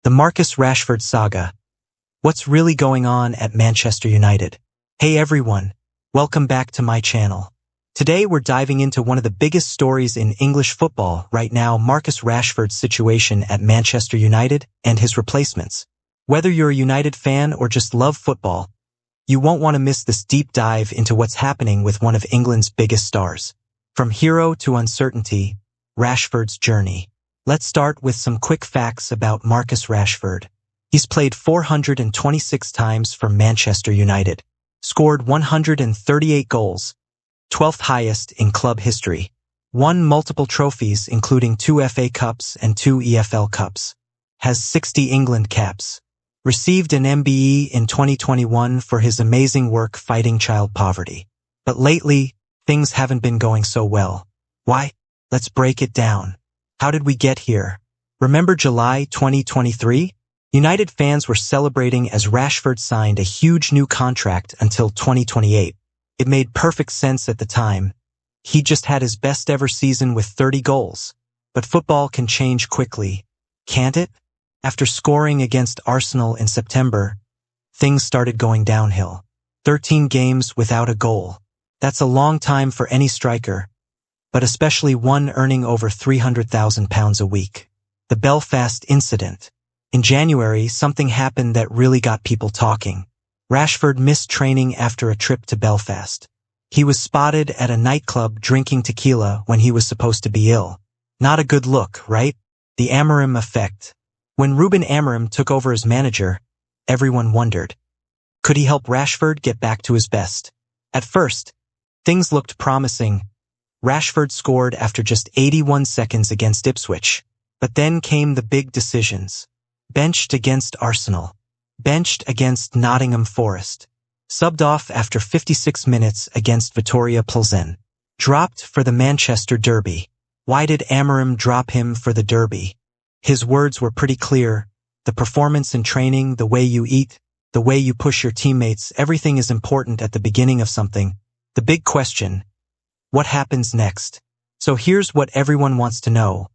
The Marcus Rashford saga. What's really going on at Manchester United? Hey everyone, welcome back to my channel. Today we're diving into one of the biggest stories in English football right now, Marcus Rashford's situation at Manchester United and his replacements. Whether you're a United fan or just love football, you won't want to miss this deep dive into what's happening with one of England's biggest stars. From hero to uncertainty, Rashford's journey. Let's start with some quick facts about Marcus Rashford. He's played 426 times for Manchester United, scored 138 goals, 12th highest in club history, won multiple trophies including 2 FA Cups and 2 EFL Cups, has 60 England caps, received an MBE in 2021 for his amazing work fighting child poverty. But lately, things haven't been going so well. Why? Let's break it down. How did we get here? Remember July 2023? United fans were celebrating as Rashford signed a huge new contract until 2028. It made perfect sense at the time. He just had his best ever season with 30 goals. But football can change quickly, can't it? After scoring against Arsenal in September, things started going downhill. 13 games without a goal. That's a long time for any striker, but especially one earning over £300,000 a week. The Belfast incident. In January, something happened that really got people talking. Rashford missed training after a trip to Belfast. He was spotted at a nightclub drinking tequila when he was supposed to be ill. Not a good look, right? The Amorim effect. When Ruben Amorim took over as manager, everyone wondered, could he help Rashford get back to his best? At first, things looked promising. Rashford scored after just 81 seconds against Ipswich. But then came the big decisions. Benched against Arsenal. Benched against Nottingham Forest. Subbed off after 56 minutes against Victoria Plzen. Dropped for the Manchester Derby. Why did Amorim drop him for the Derby? His words were pretty clear. The performance in training, the way you eat, the way you push your teammates, everything is important at the beginning of something. The big question: what happens next? So here's what everyone wants to know.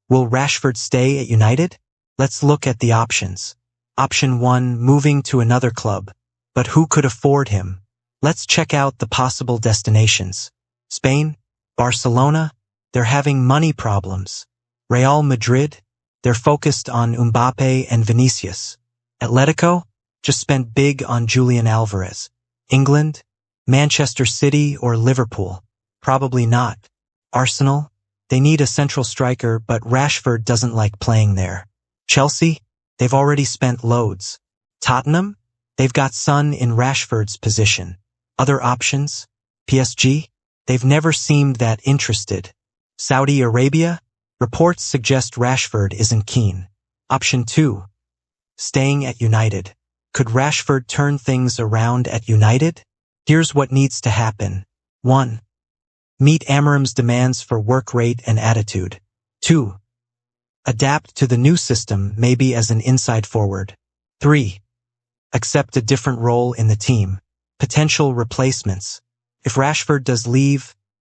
Will Rashford stay at United? Let's look at the options. Option 1, moving to another club. But who could afford him? Let's check out the possible destinations. Spain? Barcelona? They're having money problems. Real Madrid? They're focused on Mbappe and Vinicius. Atletico? Just spent big on Julian Alvarez. England? Manchester City or Liverpool? Probably not. Arsenal? They need a central striker, but Rashford doesn't like playing there. Chelsea? They've already spent loads. Tottenham? They've got Son in Rashford's position. Other options? PSG? They've never seemed that interested. Saudi Arabia? Reports suggest Rashford isn't keen. Option 2. Staying at United. Could Rashford turn things around at United? Here's what needs to happen. 1. Meet Amorim's demands for work rate and attitude. 2. Adapt to the new system, maybe as an inside forward. 3. Accept a different role in the team. Potential replacements. If Rashford does leave,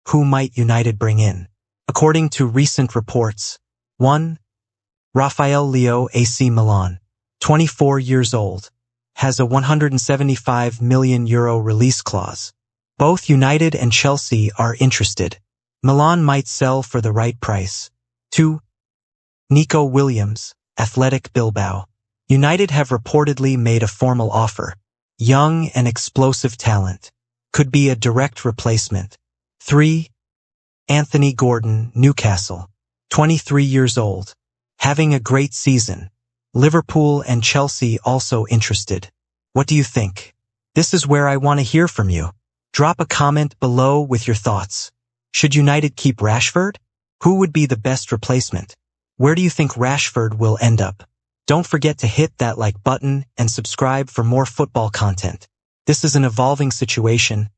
who might United bring in? According to recent reports, 1. Rafael Leão, AC Milan, 24 years old, has a €175 million release clause. Both United and Chelsea are interested. Milan might sell for the right price. 2. Nico Williams, Athletic Bilbao. United have reportedly made a formal offer. Young and explosive talent. Could be a direct replacement. 3. Anthony Gordon, Newcastle, 23 years old, having a great season. Liverpool and Chelsea also interested. What do you think? This is where I want to hear from you. Drop a comment below with your thoughts. Should United keep Rashford? Who would be the best replacement? Where do you think Rashford will end up? Don't forget to hit that like button and subscribe for more football content. This is an evolving situation,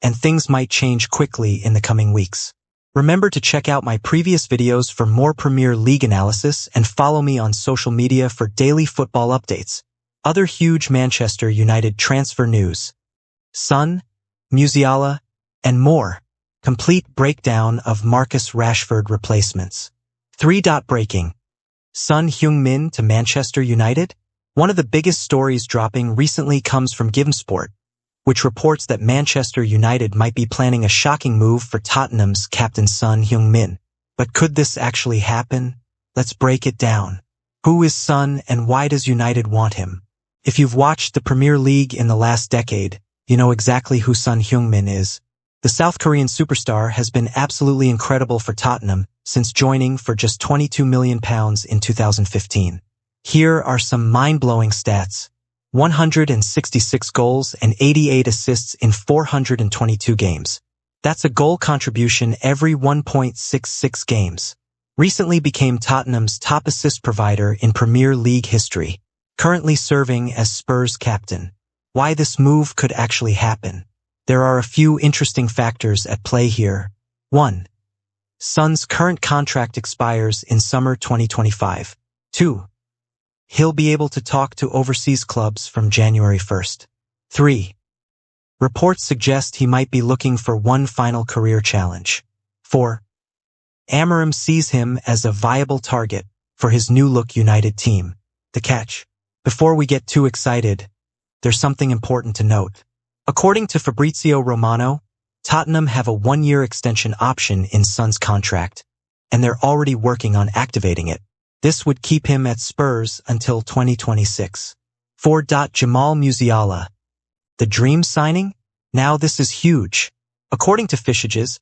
and things might change quickly in the coming weeks. Remember to check out my previous videos for more Premier League analysis and follow me on social media for daily football updates. Other huge Manchester United transfer news. Son, Musiala, and more. Complete breakdown of Marcus Rashford replacements. 3. Breaking. Son Heung-min to Manchester United? One of the biggest stories dropping recently comes from GiveSport, which reports that Manchester United might be planning a shocking move for Tottenham's captain Son Heung-min. But could this actually happen? Let's break it down. Who is Son and why does United want him? If you've watched the Premier League in the last decade, you know exactly who Son Heung-min is. The South Korean superstar has been absolutely incredible for Tottenham since joining for just £22 million in 2015. Here are some mind-blowing stats. 166 goals and 88 assists in 422 games. That's a goal contribution every 1.66 games. Recently became Tottenham's top assist provider in Premier League history. Currently serving as Spurs captain. Why this move could actually happen? There are a few interesting factors at play here. 1. Son's current contract expires in summer 2025. 2. He'll be able to talk to overseas clubs from January 1st. 3. Reports suggest he might be looking for one final career challenge. 4. Amorim sees him as a viable target for his new-look United team. The catch. Before we get too excited, there's something important to note. According to Fabrizio Romano, Tottenham have a one-year extension option in Son's contract, and they're already working on activating it. This would keep him at Spurs until 2026. 4. Jamal Musiala. The dream signing? Now this is huge. According to Utds,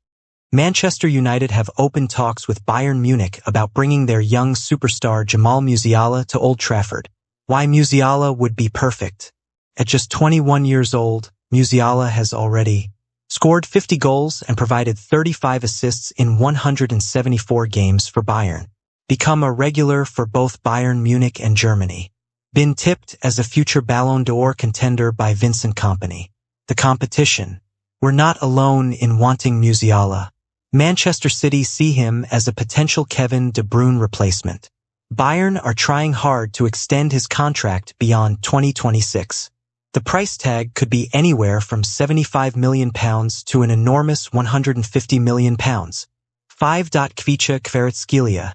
Manchester United have opened talks with Bayern Munich about bringing their young superstar Jamal Musiala to Old Trafford. Why Musiala would be perfect? At just 21 years old, Musiala has already scored 50 goals and provided 35 assists in 174 games for Bayern. Become a regular for both Bayern Munich and Germany. Been tipped as a future Ballon d'Or contender by Vincent Kompany. The competition. We're not alone in wanting Musiala. Manchester City see him as a potential Kevin De Bruyne replacement. Bayern are trying hard to extend his contract beyond 2026. The price tag could be anywhere from £75 million to an enormous £150 million. 5. Kvicha Kvaratskhelia.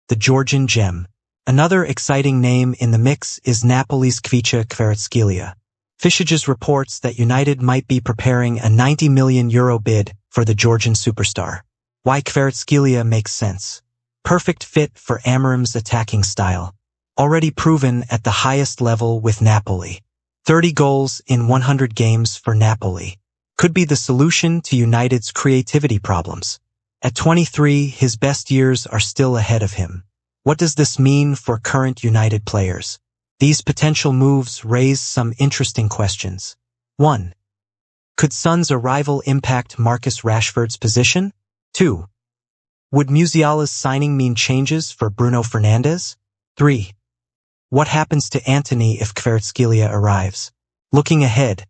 The Georgian gem. Another exciting name in the mix is Napoli's Kvicha Kvaratskhelia. Utds reports that United might be preparing a €90 million bid for the Georgian superstar. Why Kvaratskhelia makes sense. Perfect fit for Amorim's attacking style. Already proven at the highest level with Napoli. 30 goals in 100 games for Napoli. Could be the solution to United's creativity problems. At 23, his best years are still ahead of him. What does this mean for current United players? These potential moves raise some interesting questions. 1. Could Son's arrival impact Marcus Rashford's position? 2. Would Musiala's signing mean changes for Bruno Fernandes? 3. What happens to Antony if Kvaratskhelia arrives? Looking ahead,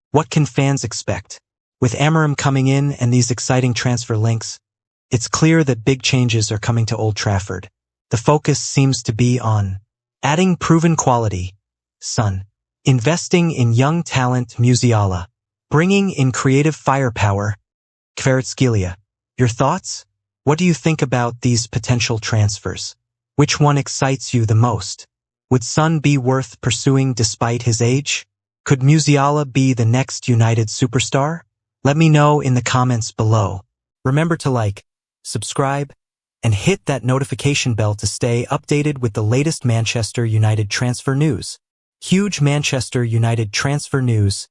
what can fans expect? With Amorim coming in and these exciting transfer links, it's clear that big changes are coming to Old Trafford. The focus seems to be on adding proven quality, Son, investing in young talent Musiala, bringing in creative firepower, Kvaratskhelia. Your thoughts? What do you think about these potential transfers? Which one excites you the most? Would Son be worth pursuing despite his age? Could Musiala be the next United superstar? Let me know in the comments below. Remember to like, subscribe, and hit that notification bell to stay updated with the latest Manchester United transfer news. Huge Manchester United transfer news.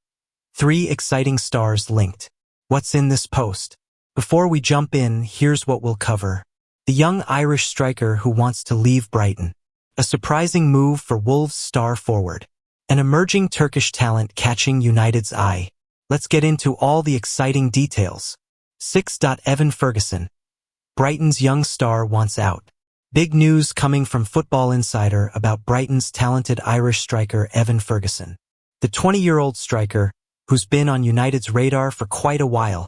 3 exciting stars linked. What's in this post? Before we jump in, here's what we'll cover. The young Irish striker who wants to leave Brighton. A surprising move for Wolves star forward. An emerging Turkish talent catching United's eye. Let's get into all the exciting details. 6. Evan Ferguson. Brighton's young star wants out. Big news coming from Football Insider about Brighton's talented Irish striker Evan Ferguson. The 20-year-old striker, who's been on United's radar for quite a while,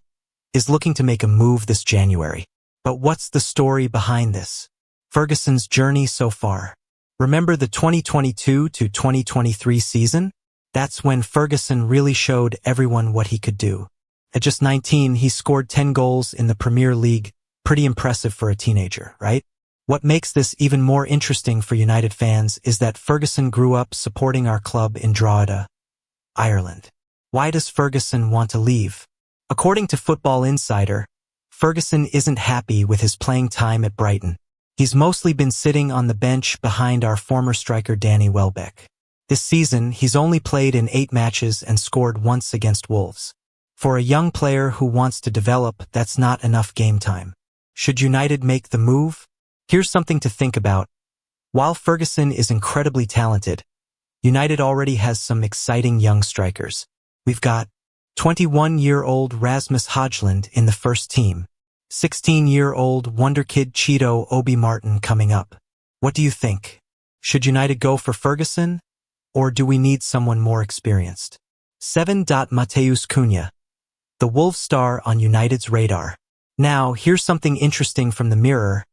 is looking to make a move this January. But what's the story behind this? Ferguson's journey so far. Remember the 2022 to 2023 season? That's when Ferguson really showed everyone what he could do. At just 19, he scored 10 goals in the Premier League. Pretty impressive for a teenager, right? What makes this even more interesting for United fans is that Ferguson grew up supporting our club in Drogheda, Ireland. Why does Ferguson want to leave? According to Football Insider, Ferguson isn't happy with his playing time at Brighton. He's mostly been sitting on the bench behind our former striker Danny Welbeck. This season, he's only played in 8 matches and scored once against Wolves. For a young player who wants to develop, that's not enough game time. Should United make the move? Here's something to think about. While Ferguson is incredibly talented, United already has some exciting young strikers. We've got 21-year-old Rasmus Højlund in the first team, 16-year-old wonderkid Cheeto Obi Martin coming up. What do you think? Should United go for Ferguson, or do we need someone more experienced? 7. Matheus Cunha, the Wolves star on United's radar. Now, here's something interesting from the Mirror.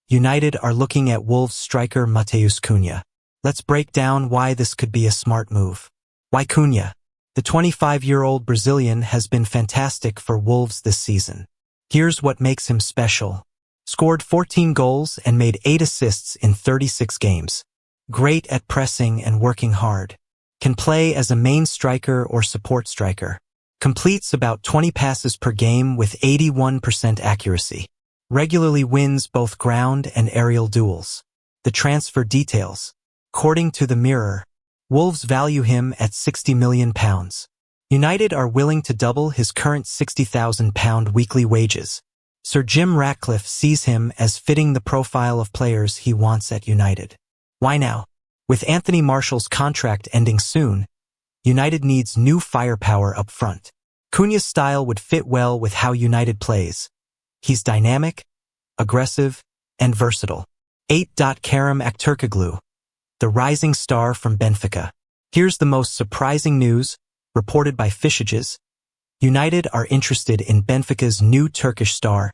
United are looking at Wolves striker Matheus Cunha. Let's break down why this could be a smart move. Why Cunha? The 25-year-old Brazilian has been fantastic for Wolves this season. Here's what makes him special. Scored 14 goals and made 8 assists in 36 games. Great at pressing and working hard. Can play as a main striker or support striker. Completes about 20 passes per game with 81% accuracy. Regularly wins both ground and aerial duels. The transfer details. According to the Mirror, Wolves value him at £60 million. United are willing to double his current £60,000 weekly wages. Sir Jim Ratcliffe sees him as fitting the profile of players he wants at United. Why now? With Anthony Martial's contract ending soon, United needs new firepower up front. Cunha's style would fit well with how United plays. He's dynamic, aggressive, and versatile. 8. Kerem Aktürkoğlu, the rising star from Benfica. Here's the most surprising news, reported by Utds. United are interested in Benfica's new Turkish star,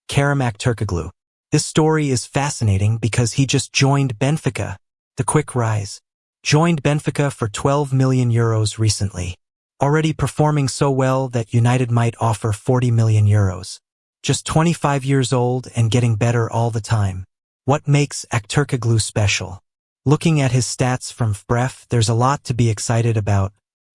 Kerem Aktürkoğlu. This story is fascinating because he just joined Benfica. The quick rise. Joined Benfica for €12 million recently. Already performing so well that United might offer €40 million. Just 25 years old and getting better all the time. What makes Aktürkoğlu special? Looking at his stats from FBref, there's a lot to be excited about.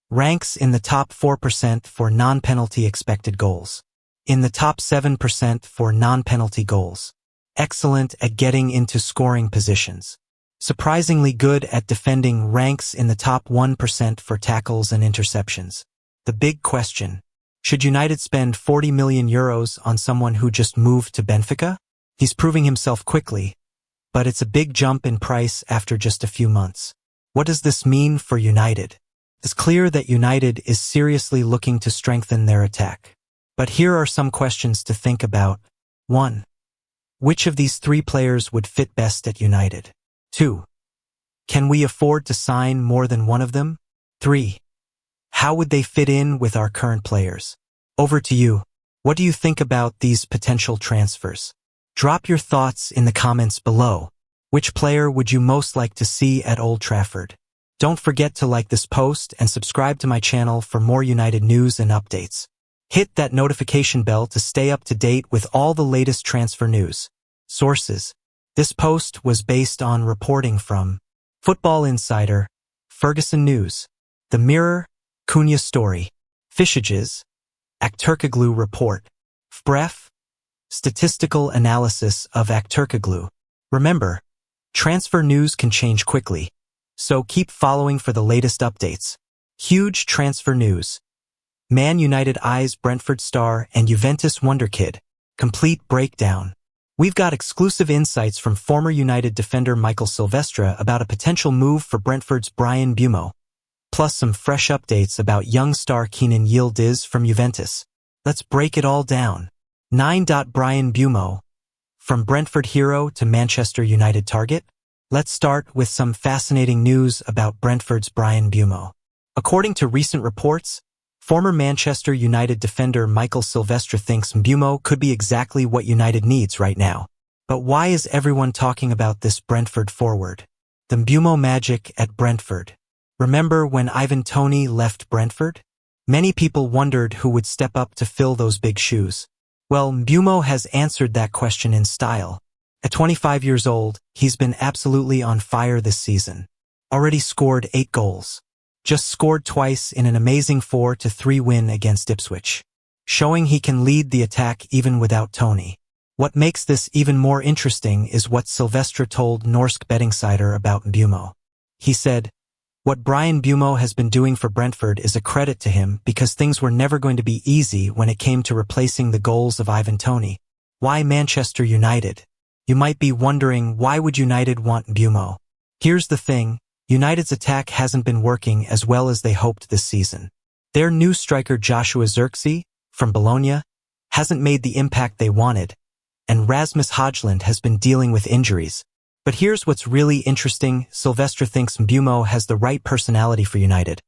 Ranks in the top 4% for non-penalty expected goals. In the top 7% for non-penalty goals. Excellent at getting into scoring positions. Surprisingly good at defending, ranks in the top 1% for tackles and interceptions. The big question. Should United spend €40 million on someone who just moved to Benfica? He's proving himself quickly, but it's a big jump in price after just a few months. What does this mean for United? It's clear that United is seriously looking to strengthen their attack. But here are some questions to think about. 1. Which of these 3 players would fit best at United? 2. Can we afford to sign more than one of them? 3. How would they fit in with our current players? Over to you. What do you think about these potential transfers? Drop your thoughts in the comments below. Which player would you most like to see at Old Trafford? Don't forget to like this post and subscribe to my channel for more United news and updates. Hit that notification bell to stay up to date with all the latest transfer news. Sources. This post was based on reporting from Football Insider, Ferguson News, The Mirror, Cunha Story, Utds, Aktürkoğlu Report, FBref, Statistical Analysis of Aktürkoğlu. Remember, transfer news can change quickly, so keep following for the latest updates. Huge transfer news. Man United eyes Brentford star and Juventus wonderkid. Complete breakdown. We've got exclusive insights from former United defender Michael Silvestre about a potential move for Brentford's Mbuemo, plus some fresh updates about young star Utds from Juventus. Let's break it all down. 9. Mbuemo, from Brentford hero to Manchester United target? Let's start with some fascinating news about Brentford's Mbuemo. According to recent reports, former Manchester United defender Michael Silvestre thinks Mbuemo could be exactly what United needs right now. But why is everyone talking about this Brentford forward? The Mbuemo magic at Brentford. Remember when Ivan Toney left Brentford? Many people wondered who would step up to fill those big shoes. Well, Mbuemo has answered that question in style. At 25 years old, he's been absolutely on fire this season. Already scored 8 goals. Just scored twice in an amazing 4-3 win against Ipswich. Showing he can lead the attack even without Tony. What makes this even more interesting is what Silvestre told Norsk Bettingsider about Mbuemo. He said, "What Brian Mbuemo has been doing for Brentford is a credit to him because things were never going to be easy when it came to replacing the goals of Ivan Toney. Why Manchester United?" You might be wondering, why would United want Mbuemo? Here's the thing, United's attack hasn't been working as well as they hoped this season. Their new striker Joshua Zirkzee, from Bologna, hasn't made the impact they wanted, and Rasmus Højlund has been dealing with injuries. But here's what's really interesting, Silvestre thinks Mbuemo has the right personality for United.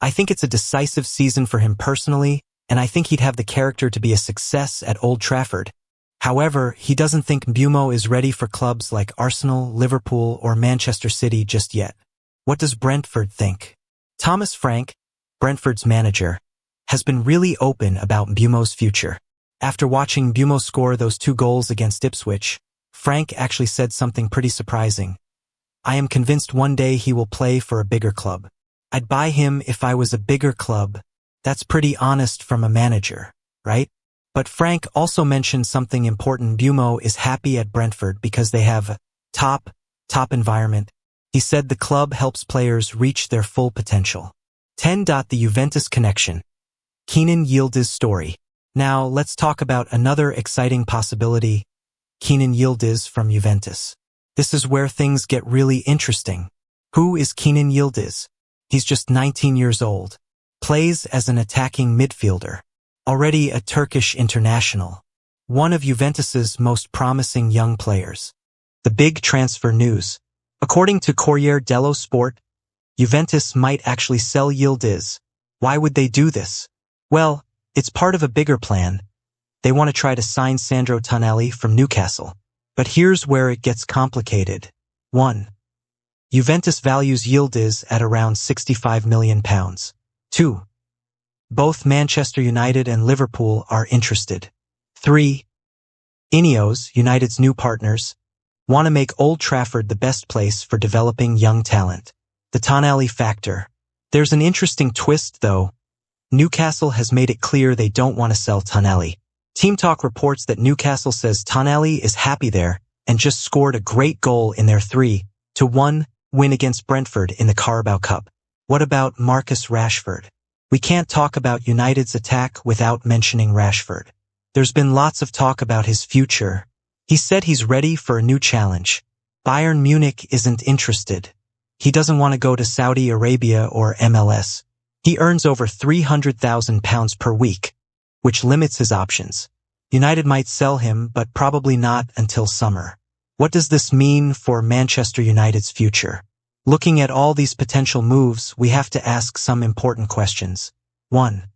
I think it's a decisive season for him personally, and I think he'd have the character to be a success at Old Trafford. However, he doesn't think Mbuemo is ready for clubs like Arsenal, Liverpool, or Manchester City just yet. What does Brentford think? Thomas Frank, Brentford's manager, has been really open about Mbuemo's future. After watching Mbuemo score those 2 goals against Ipswich, Frank actually said something pretty surprising. "I am convinced one day he will play for a bigger club. I'd buy him if I was a bigger club." That's pretty honest from a manager, right? But Frank also mentioned something important. Mbuemo is happy at Brentford because they have a top environment. He said the club helps players reach their full potential. 10. The Juventus connection. Kenan Yıldız story. Now let's talk about another exciting possibility, Kenan Yıldız from Juventus. This is where things get really interesting. Who is Kenan Yıldız? He's just 19 years old. Plays as an attacking midfielder. Already a Turkish international. One of Juventus's most promising young players. The big transfer news. According to Corriere dello Sport, Juventus might actually sell Yıldız. Why would they do this? Well, it's part of a bigger plan. They want to try to sign Sandro Tonali from Newcastle. But here's where it gets complicated. 1. Juventus values Yıldız at around £65 million. 2. Both Manchester United and Liverpool are interested. 3. Ineos, United's new partners, want to make Old Trafford the best place for developing young talent. The Tonali factor. There's an interesting twist, though. Newcastle has made it clear they don't want to sell Tonali. Team Talk reports that Newcastle says Tonali is happy there and just scored a great goal in their 3-1 win against Brentford in the Carabao Cup. What about Marcus Rashford? We can't talk about United's attack without mentioning Rashford. There's been lots of talk about his future. He said he's ready for a new challenge. Bayern Munich isn't interested. He doesn't want to go to Saudi Arabia or MLS. He earns over £300,000 per week, which limits his options. United might sell him, but probably not until summer. What does this mean for Manchester United's future? Looking at all these potential moves, we have to ask some important questions. 1.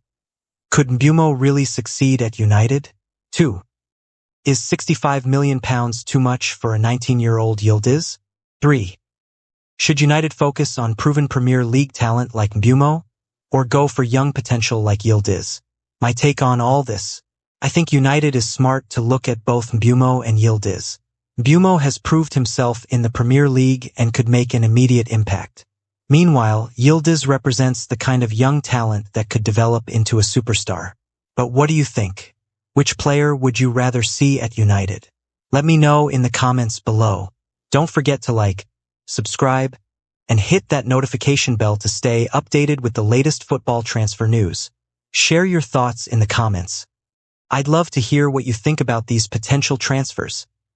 Could Mbuemo really succeed at United? 2. Is £65 million too much for a 19-year-old Yıldız? 3. Should United focus on proven Premier League talent like Mbuemo, or go for young potential like Yıldız? My take on all this. I think United is smart to look at both Mbuemo and Yıldız. Mbuemo has proved himself in the Premier League and could make an immediate impact. Meanwhile, Yıldız represents the kind of young talent that could develop into a superstar. But what do you think? Which player would you rather see at United? Let me know in the comments below. Don't forget to like, subscribe, and hit that notification bell to stay updated with the latest football transfer news. Share your thoughts in the comments. I'd love to hear what you think about these potential transfers.